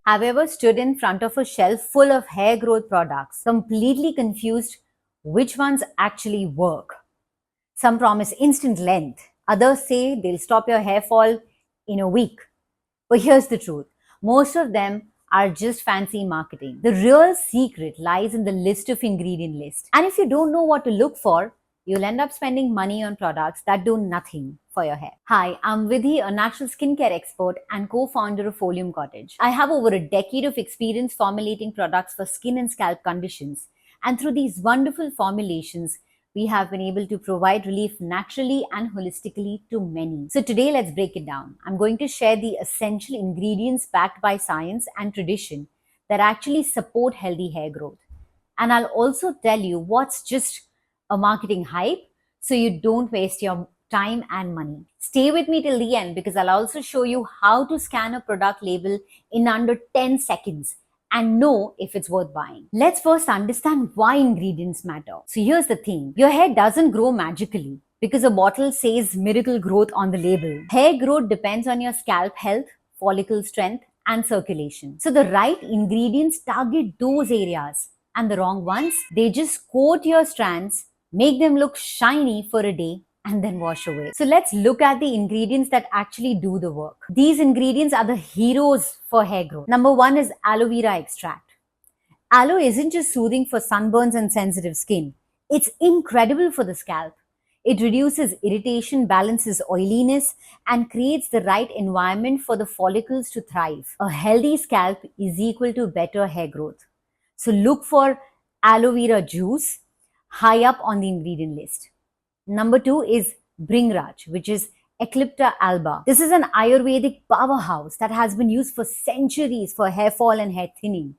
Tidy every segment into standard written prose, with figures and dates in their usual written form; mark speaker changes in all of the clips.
Speaker 1: Have you ever stood in front of a shelf full of hair growth products, completely confused which ones actually work? Some promise instant length, others say they'll stop your hair fall in a week. But here's the truth, most of them are just fancy marketing. The real secret lies in the list of ingredient list. And if you don't know what to look for, you'll end up spending money on products that do nothing for your hair. Hi, I'm Vidhi, a natural skincare expert and co-founder of Folium Cottage. I have over a decade of experience formulating products for skin and scalp conditions. And through these wonderful formulations, we have been able to provide relief naturally and holistically to many. So today, let's break it down. I'm going to share the essential ingredients backed by science and tradition that actually support healthy hair growth. And I'll also tell you what's just a marketing hype so you don't waste your time and money. Stay with me till the end because I'll also show you how to scan a product label in under 10 seconds and know if it's worth buying. Let's first understand why ingredients matter. So here's the thing. Your hair doesn't grow magically because a bottle says miracle growth on the label. Hair growth depends on your scalp health, follicle strength, and circulation. So the right ingredients target those areas and the wrong ones, they just coat your strands, make them look shiny for a day, and then wash away. So let's look at the ingredients that actually do the work. These ingredients are the heroes for hair growth. Number one is aloe vera extract. Aloe isn't just soothing for sunburns and sensitive skin. It's incredible for the scalp. It reduces irritation, balances oiliness, and creates the right environment for the follicles to thrive. A healthy scalp is equal to better hair growth. So look for aloe vera juice high up on the ingredient list. Number two is Bhringraj, which is Eclipta alba. This is an Ayurvedic powerhouse that has been used for centuries for hair fall and hair thinning.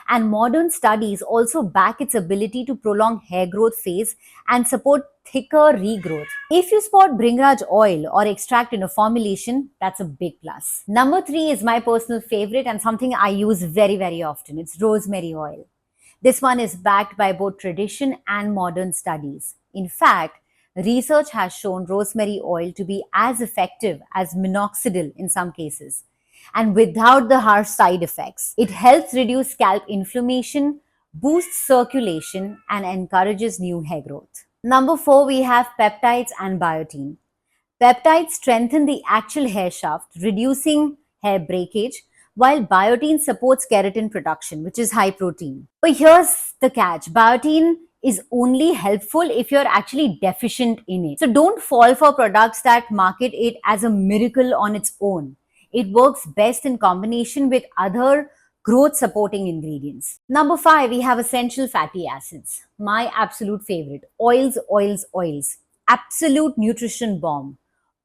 Speaker 1: And modern studies also back its ability to prolong hair growth phase and support thicker regrowth. If you spot Bhringraj oil or extract in a formulation, that's a big plus. Number three is my personal favorite and something I use very, very often. It's rosemary oil. This one is backed by both tradition and modern studies. In fact, research has shown rosemary oil to be as effective as minoxidil in some cases, and without the harsh side effects. It helps reduce scalp inflammation, boosts circulation, and encourages new hair growth. Number four, we have peptides and biotin. Peptides strengthen the actual hair shaft, reducing hair breakage, while biotin supports keratin production, which is high protein. But here's the catch. Biotin is only helpful if you're actually deficient in it. So don't fall for products that market it as a miracle on its own. It works best in combination with other growth supporting ingredients. Number five, we have essential fatty acids. My absolute favorite. Oils, oils, oils. Absolute nutrition bomb.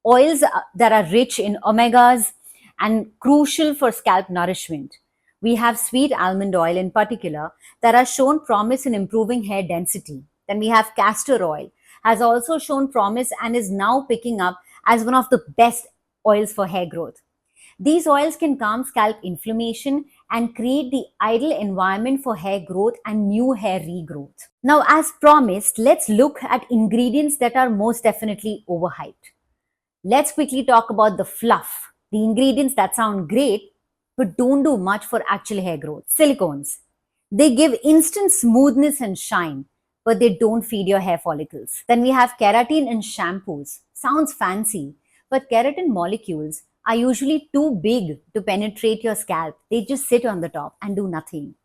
Speaker 1: Oils that are rich in omegas and crucial for scalp nourishment. We have sweet almond oil in particular that has shown promise in improving hair density. Then we have castor oil, has also shown promise and is now picking up as one of the best oils for hair growth. These oils can calm scalp inflammation and create the ideal environment for hair growth and new hair regrowth. Now, as promised, let's look at ingredients that are most definitely overhyped. Let's quickly talk about the fluff, the ingredients that sound great but don't do much for actual hair growth. Silicones. They give instant smoothness and shine, but they don't feed your hair follicles. Then we have keratin in shampoos. Sounds fancy, but keratin molecules are usually too big to penetrate your scalp. They just sit on the top and do nothing.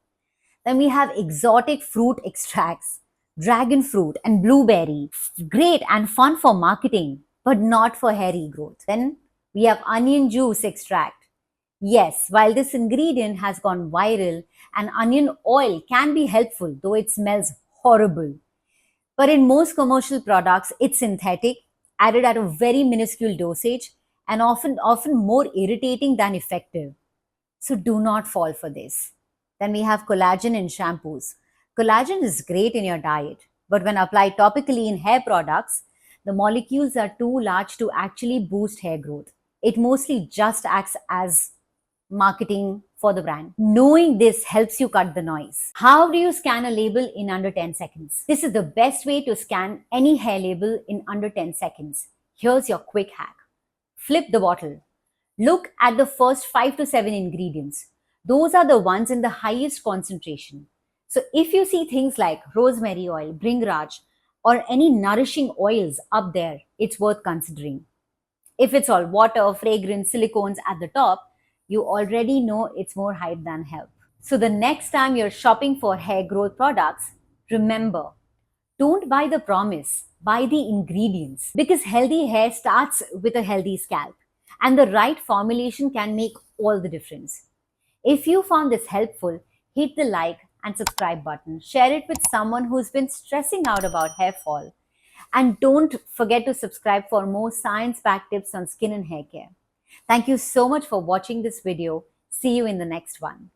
Speaker 1: Then we have exotic fruit extracts, dragon fruit and blueberry. Great and fun for marketing, but not for hairy growth. Then we have onion juice extract. Yes, while this ingredient has gone viral, and onion oil can be helpful, though it smells horrible. But in most commercial products, it's synthetic, added at a very minuscule dosage, and often more irritating than effective. So do not fall for this. Then we have collagen in shampoos. Collagen is great in your diet, but when applied topically in hair products, the molecules are too large to actually boost hair growth. It mostly just acts as marketing for the brand. Knowing this helps you cut the noise. How do you scan a label in under 10 seconds? This is the best way to scan any hair label in under 10 seconds. Here's your quick hack. Flip the bottle. Look at the first 5 to 7 ingredients. those are the ones in the highest concentration. So if you see things like rosemary oil, bringraj, or any nourishing oils up there, it's worth considering. If it's all water, fragrance, silicones at the top, you already know it's more hype than help. So the next time you're shopping for hair growth products, remember, don't buy the promise, buy the ingredients, because healthy hair starts with a healthy scalp, and the right formulation can make all the difference. If you found this helpful, hit the like and subscribe button. Share it with someone who's been stressing out about hair fall. And don't forget to subscribe for more science-backed tips on skin and hair care. Thank you so much for watching this video. See you in the next one.